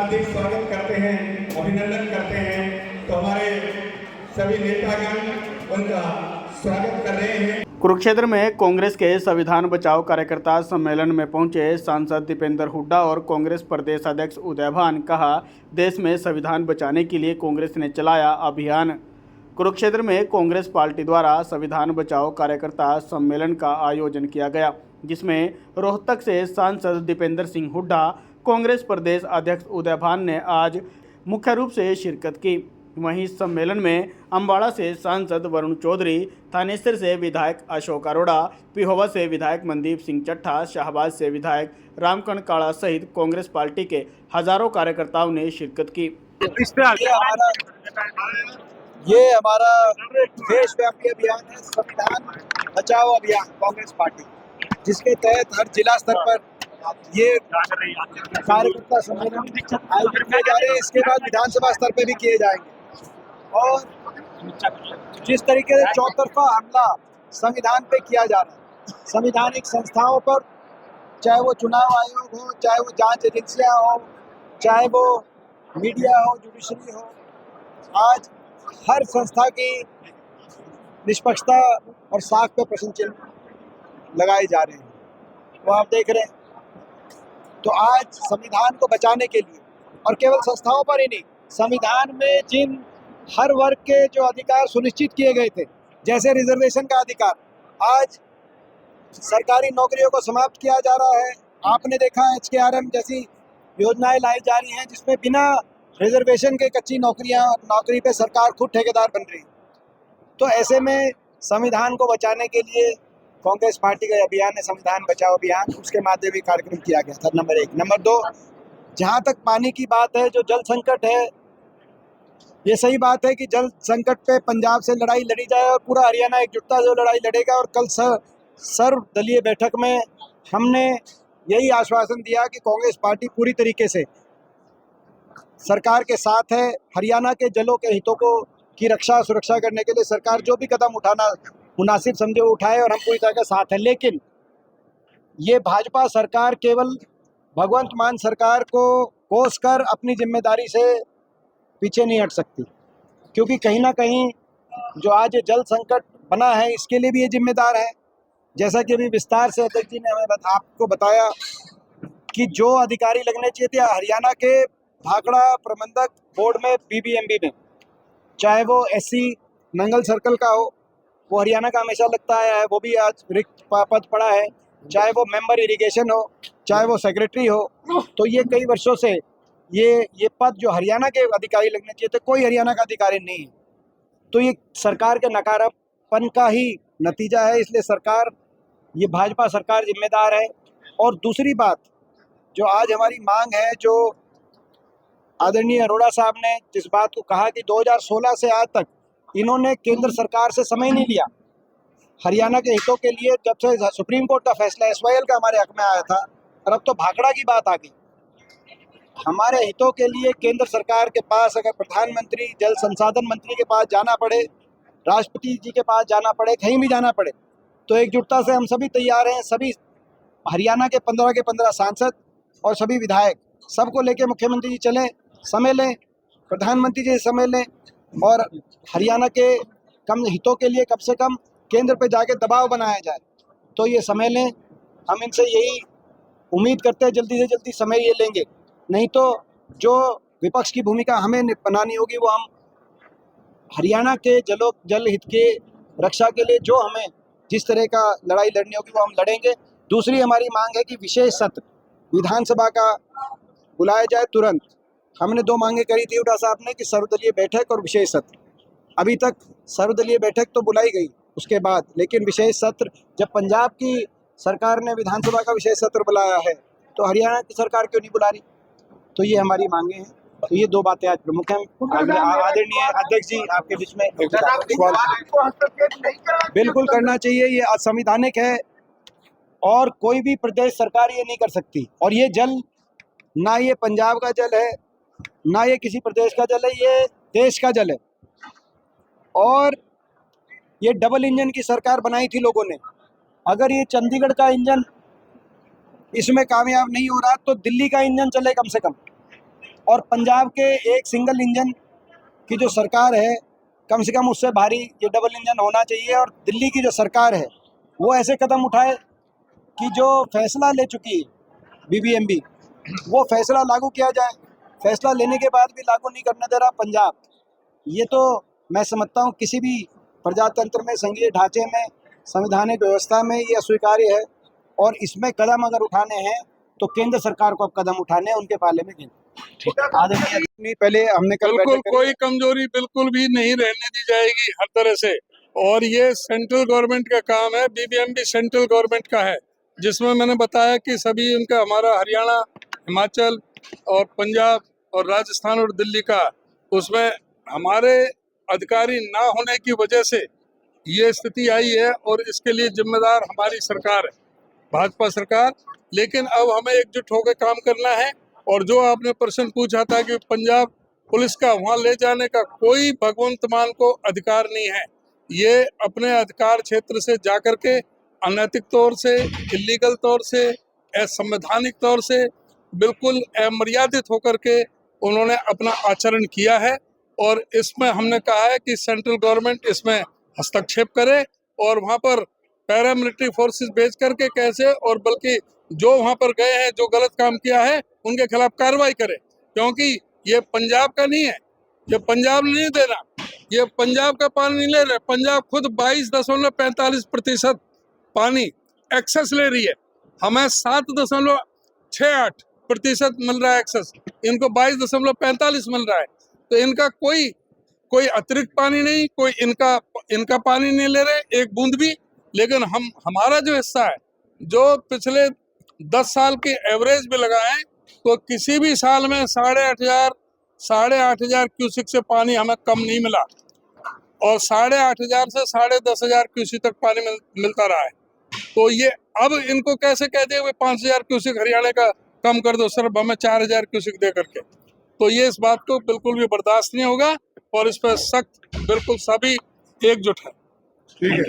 हार्दिक स्वागत करते हैं, अभिनंदन करते हैं। तो हमारे सभी नेतागण उनका स्वागत कर रहे हैं। कुरुक्षेत्र में कांग्रेस के संविधान बचाओ कार्यकर्ता सम्मेलन में पहुंचे सांसद दीपेंद्र हुड्डा और कांग्रेस प्रदेश अध्यक्ष उदयभान कहा, देश में संविधान बचाने के लिए कांग्रेस ने चलाया अभियान। कुरुक्षेत्र में कांग्रेस पार्टी द्वारा संविधान बचाओ कार्यकर्ता सम्मेलन का आयोजन किया गया, जिसमें रोहतक से सांसद दीपेंद्र सिंह हुड्डा, कांग्रेस प्रदेश अध्यक्ष उदयभान ने आज मुख्य रूप से शिरकत की। वहीं सम्मेलन में अम्बाड़ा से सांसद वरुण चौधरी, थानेसर से विधायक अशोक अरोड़ा, पिहोवा से विधायक मनदीप सिंह चट्ठा, शाहबाद से विधायक रामकरण काड़ा सहित कांग्रेस पार्टी के हजारों कार्यकर्ताओं ने शिरकत की। ये हमारा देशव्यापी अभियान है, संविधान बचाओ अभियान कांग्रेस पार्टी, जिसके तहत हर जिला स्तर पर ये कार्यकर्ता सम्मेलन आयोजित किए जा रहे हैं। इसके बाद विधानसभा स्तर पे भी किए जाएंगे। और जिस तरीके से चौतरफा हमला संविधान पे किया जा रहा है, संवैधानिक संस्थाओं पर, चाहे वो चुनाव आयोग हो, चाहे वो जांच एजेंसियां हो, चाहे वो मीडिया हो, जुडिशरी हो, आज हर संस्था की निष्पक्षता और साख पे प्रश्न चिन्ह लगाए जा रहे हैं। वो आप देख रहे हैं। तो आज संविधान को बचाने के लिए, और केवल संस्थाओं पर ही नहीं, संविधान में जिन हर वर्ग के जो अधिकार सुनिश्चित किए गए थे, जैसे रिजर्वेशन का अधिकार, आज सरकारी नौकरियों को समाप्त किया जा रहा है। आपने देखा HKRM जैसी योजनाएं लाई जा रही हैं, जिसमें बिना रिजर्वेशन के कच्ची नौकरी पे सरकार खुद ठेकेदार बन रही है। तो ऐसे में संविधान को बचाने के लिए कांग्रेस पार्टी का अभियान है, संविधान बचाओ अभियान, उसके माध्यम से कार्यक्रम किया गया था। नंबर 1। नंबर 2, जहाँ तक पानी की बात है, जो जल संकट है, ये सही बात है कि जल संकट पे पंजाब से लड़ाई लड़ी जाए और पूरा हरियाणा एकजुटता से लड़ाई लड़ेगा। और कल सर्वदलीय बैठक में हमने यही आश्वासन दिया कि कांग्रेस पार्टी पूरी तरीके से सरकार के साथ है। हरियाणा के जलों के हितों की रक्षा सुरक्षा करने के लिए सरकार जो भी कदम उठाना मुनासिब समझे उठाए, और हम पूरी तरह के साथ हैं। लेकिन ये भाजपा सरकार केवल भगवंत मान सरकार को कोस कर अपनी जिम्मेदारी से पीछे नहीं हट सकती, क्योंकि कहीं ना कहीं जो आज ये जल संकट बना है, इसके लिए भी ये जिम्मेदार है। जैसा कि अभी विस्तार से अध्यक्ष जी ने हमें आपको बताया कि जो अधिकारी लगने चाहिए थे हरियाणा के भाखड़ा प्रबंधक बोर्ड में, BBMB में, चाहे वो SC नंगल सर्कल का हो, वो हरियाणा का हमेशा लगता है, वो भी आज रिक्त पद पड़ा है। चाहे वो मेंबर इरिगेशन हो, चाहे वो सेक्रेटरी हो, तो ये कई वर्षों से ये पद जो हरियाणा के अधिकारी लगने चाहिए थे, कोई हरियाणा का अधिकारी नहीं है। तो ये सरकार के नकारापन का ही नतीजा है। इसलिए सरकार, ये भाजपा सरकार जिम्मेदार है। और दूसरी बात, जो आज हमारी मांग है, जो आदरणीय अरोड़ा साहब ने जिस बात को कहा कि 2016 से आज तक इन्होंने केंद्र सरकार से समय नहीं लिया हरियाणा के हितों के लिए। जब से सुप्रीम कोर्ट का फैसला SYL का हमारे हक में आया था, और अब तो भाखड़ा की बात आ गई। हमारे हितों के लिए केंद्र सरकार के पास अगर प्रधानमंत्री, जल संसाधन मंत्री के पास जाना पड़े, राष्ट्रपति जी के पास जाना पड़े, कहीं भी जाना पड़े, तो एकजुटता से हम सभी तैयार हैं। सभी हरियाणा के 15 के 15 सांसद और सभी विधायक, सबको लेके मुख्यमंत्री जी चलें, समय लें, प्रधानमंत्री जी समय लें, और हरियाणा के कम हितों के लिए कम से कम केंद्र पे जाके दबाव बनाया जाए। तो ये समय लें। हम इनसे यही उम्मीद करते हैं जल्दी से जल्दी समय ये लेंगे। नहीं तो जो विपक्ष की भूमिका हमें बनानी होगी, वो हम हरियाणा के जल हित के रक्षा के लिए जो हमें जिस तरह का लड़ाई लड़नी होगी, वो हम लड़ेंगे। दूसरी हमारी मांग है कि विशेष सत्र विधानसभा का बुलाया जाए तुरंत। हमने 2 मांगे करी थी हुड्डा साहब ने कि सर्वदलीय बैठक और विशेष सत्र। अभी तक सर्वदलीय बैठक तो बुलाई गई उसके बाद, लेकिन विशेष सत्र, जब पंजाब की सरकार ने विधानसभा का विशेष सत्र बुलाया है, तो हरियाणा की सरकार क्यों नहीं बुला रही? तो ये हमारी मांगे हैं। तो ये 2 बातें आज प्रमुख हैं। आदरणीय अध्यक्ष जी, आपके बीच में बिल्कुल करना चाहिए, ये असंवैधानिक है और कोई भी प्रदेश सरकार ये नहीं कर सकती। और ये जल, ना ये पंजाब का जल है, ना ये किसी प्रदेश का जल है, ये देश का जल है। और ये डबल इंजन की सरकार बनाई थी लोगों ने। अगर ये चंडीगढ़ का इंजन इसमें कामयाब नहीं हो रहा, तो दिल्ली का इंजन चले कम से कम। और पंजाब के एक सिंगल इंजन की जो सरकार है, कम से कम उससे भारी ये डबल इंजन होना चाहिए। और दिल्ली की जो सरकार है वो ऐसे कदम उठाए कि जो फैसला ले चुकी है बीबीएमबी, वो फैसला लागू किया जाए। फैसला लेने के बाद भी लागू नहीं करने दे रहा पंजाब। ये तो मैं समझता हूँ किसी भी प्रजातंत्र में, संघीय ढांचे में, संवैधानिक व्यवस्था में ये अस्वीकार्य है। और इसमें कदम अगर उठाने हैं तो केंद्र सरकार को अब कदम उठाने हैं, उनके पाले में आदरणीय पहले हमने कल बिल्कुल बैठक कोई कमजोरी बिल्कुल भी नहीं रहने दी जाएगी हर तरह से। और ये सेंट्रल गवर्नमेंट का काम है, बीबीएमबी सेंट्रल गवर्नमेंट का है, जिसमें मैंने बताया कि सभी उनका हमारा हरियाणा, हिमाचल और पंजाब और राजस्थान और दिल्ली का, उसमें हमारे अधिकारी ना होने की वजह से ये स्थिति आई है और इसके लिए जिम्मेदार हमारी सरकार है, भाजपा सरकार। लेकिन अब हमें एकजुट होकर काम करना है। और जो आपने प्रश्न पूछा था कि पंजाब पुलिस का वहां ले जाने का कोई भगवंत मान को अधिकार नहीं है। ये अपने अधिकार क्षेत्र से जाकर के अनैतिक तौर से, इलीगल तौर से, असंवैधानिक तौर से, बिल्कुल अमर्यादित होकर के उन्होंने अपना आचरण किया है। और इसमें हमने कहा है कि सेंट्रल गवर्नमेंट इसमें हस्तक्षेप करे और वहां पर पैरामिलिट्री फोर्सेस भेज करके कैसे, और बल्कि जो वहां पर गए हैं, जो गलत काम किया है, उनके खिलाफ कार्रवाई करे। क्योंकि ये पंजाब का नहीं है, ये पंजाब नहीं दे रहा, ये पंजाब का पानी नहीं ले रहे। पंजाब खुद 22.45% पानी एक्सेस ले रही है, हमें 7.68% मिल रहा है एक्सेस, इनको 22.45 मिल रहा है। तो इनका कोई अतिरिक्त पानी नहीं, कोई इनका पानी नहीं ले रहे एक बूंद भी। लेकिन हमारा जो हिस्सा है, जो पिछले 10 साल की एवरेज में लगाएं तो किसी भी साल में 8,500 क्यूसिक से पानी हमें कम नहीं मिला, और 8,500 से 10,500 क्यूसिक तक पानी मिलता रहा है। तो ये अब इनको कैसे कह दे 5,000 क्यूसिक हरियाणा का कम कर दो, सिर्फ हमें 4,000 क्यूसिक दे करके, तो ये इस बात को बिल्कुल भी बर्दाश्त नहीं होगा। और इस पर सख्त बिल्कुल सभी एकजुट है। ठीक है।